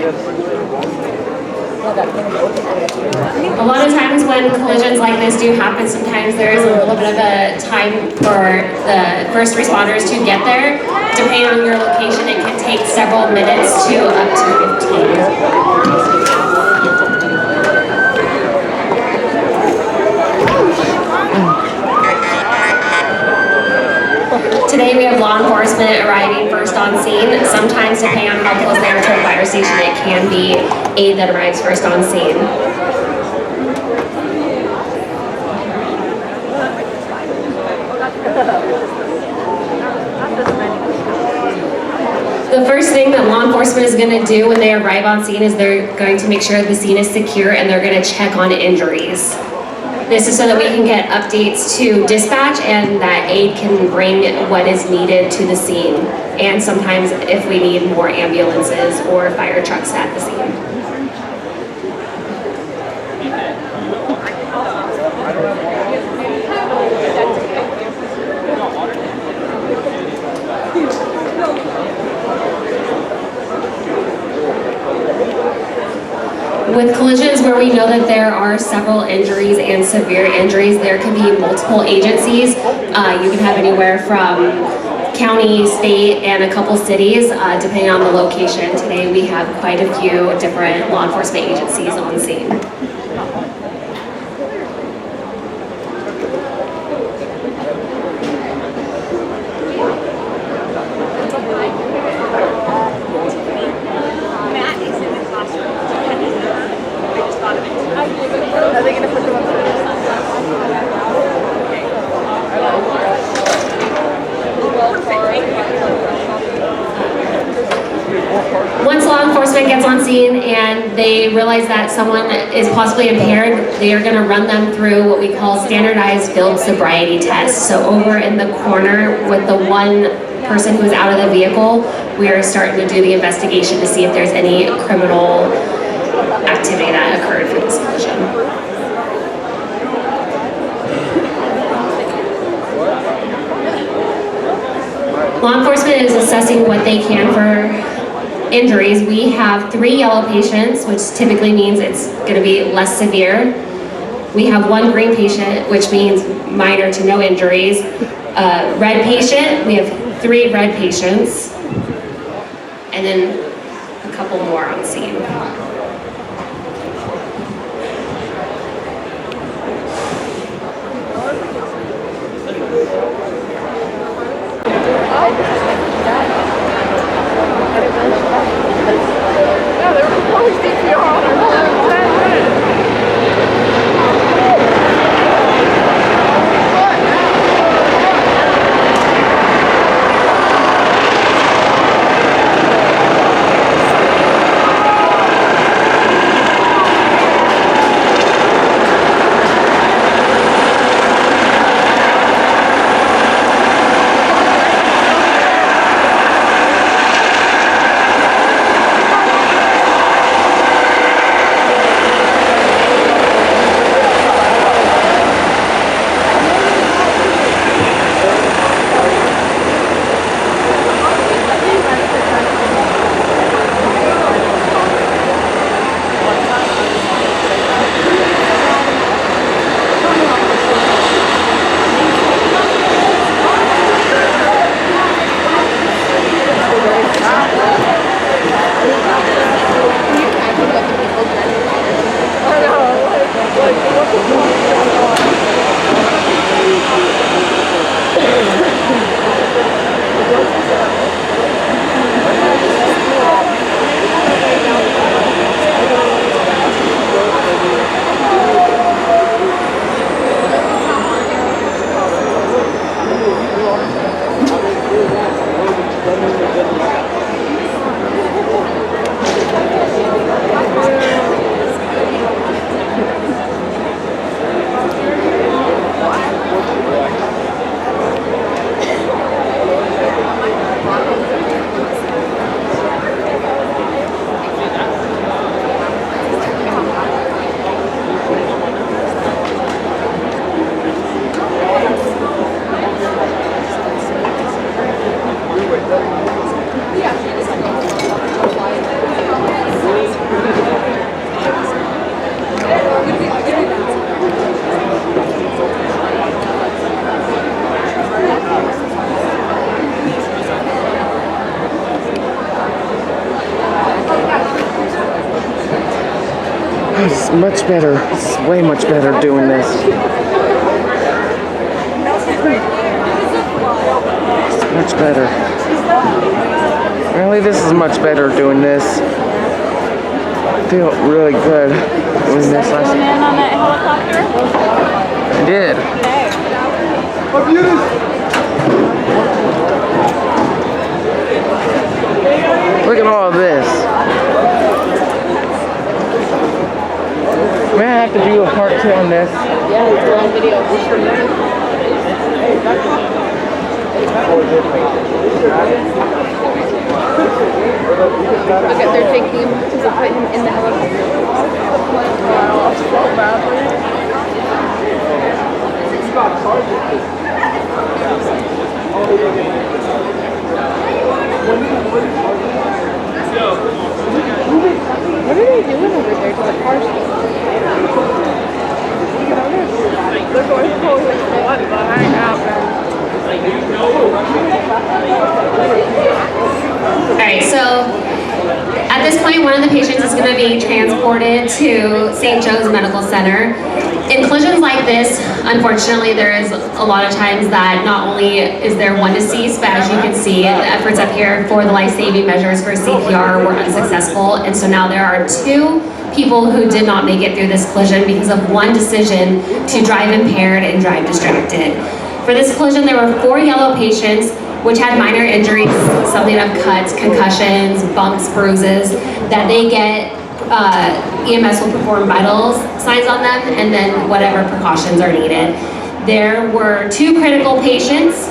A lot of times when collisions like this do happen, sometimes there is a little bit of a time for the first responders to get there. Depending on your location, it can take several minutes to up to 15. Today we have law enforcement arriving first on scene. Sometimes, depending on how close they are to a fire station, it can be aid that arrives first on scene. The first thing that law enforcement is going to do when they arrive on scene is they're going to make sure the scene is secure and they're going to check on injuries. This is so that we can get updates to dispatch and that aid can bring what is needed to the scene. And sometimes if we need more ambulances or fire trucks at the scene. With collisions where we know that there are several injuries and severe injuries, there can be multiple agencies. You can have anywhere from county, state, and a couple cities, depending on the location. Today we have quite a few different law enforcement agencies on scene. Once law enforcement gets on scene and they realize that someone is possibly impaired, they are going to run them through what we call standardized field sobriety tests. So over in the corner with the one person who is out of the vehicle, we are starting to do the investigation to see if there's any criminal activity that occurred for this collision. Law enforcement is assessing what they can for injuries. We have 3 yellow patients, which typically means it's going to be less severe. We have 1 green patient, which means minor to no injuries. Red patient, we have 3 red patients, and then a couple more on scene. Yeah, they were proposed CPR. It's much better. It's way much better doing this. It's much better. Really, this is much better doing this. I feel really good doing this. Zoom in on that helicopter. I did. Look at all of this. May I have to do a part 2 on this? Yeah, it's a long video. Look at they're taking him to put him in the helicopter. So badly. What are they doing over there to the car? They're going to pull his blood behind out. Alright, so at this point, one of the patients is going to be transported to St. Joe's Medical Center. In collisions like this, unfortunately, there is a lot of times that not only is there one deceased, but as you can see, the efforts up here for the life-saving measures for CPR were unsuccessful, and so now there are 2 people who did not make it through this collision because of one decision to drive impaired and drive distracted. For this collision, there were 4 yellow patients which had minor injuries, something of cuts, concussions, bumps, bruises, that they get, EMS will perform vital signs on them, and then whatever precautions are needed. There were 2 critical patients,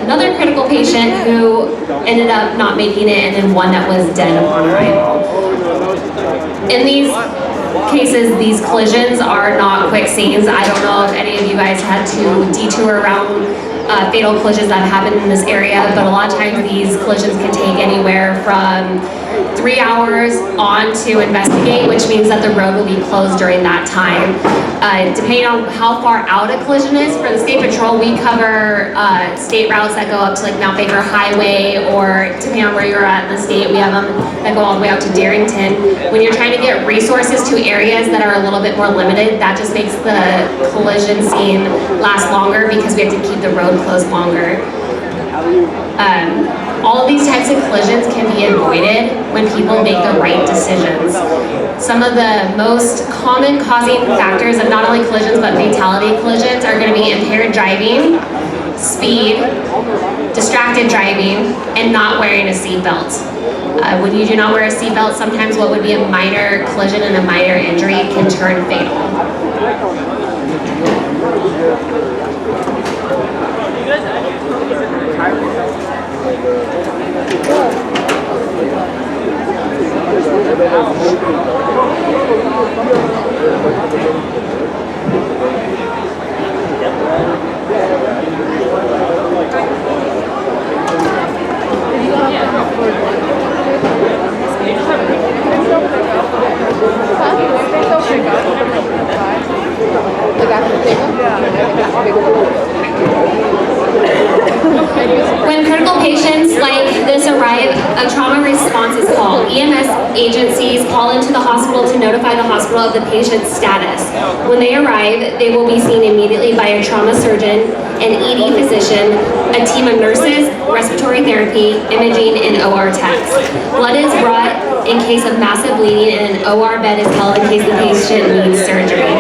another critical patient who ended up not making it, and then one that was dead upon arrival. In these cases, these collisions are not quick scenes. I don't know if any of you guys had to detour around fatal collisions that happened in this area, but a lot of times these collisions can take anywhere from 3 hours on to investigate, which means that the road will be closed during that time. Depending on how far out a collision is, for the State Patrol, we cover state routes that go up to like Mount Baker Highway, or depending on where you're at in the state, we have them that go all the way out to Darrington. When you're trying to get resources to areas that are a little bit more limited, that just makes the collision scene last longer because we have to keep the road closed longer. All of these types of collisions can be avoided when people make the right decisions. Some of the most common causing factors of not only collisions but fatality collisions are going to be impaired driving, speed, distracted driving, and not wearing a seatbelt. When you do not wear a seatbelt, sometimes what would be a minor collision and a minor injury can turn fatal. When critical patients like this arrive, a trauma response is called. EMS agencies call into the hospital to notify the hospital of the patient's status. When they arrive, they will be seen immediately by a trauma surgeon, an ED physician, a team of nurses, respiratory therapy, imaging, and OR techs. Blood is brought in case of massive bleeding, and an OR bed is held in case the patient needs surgery.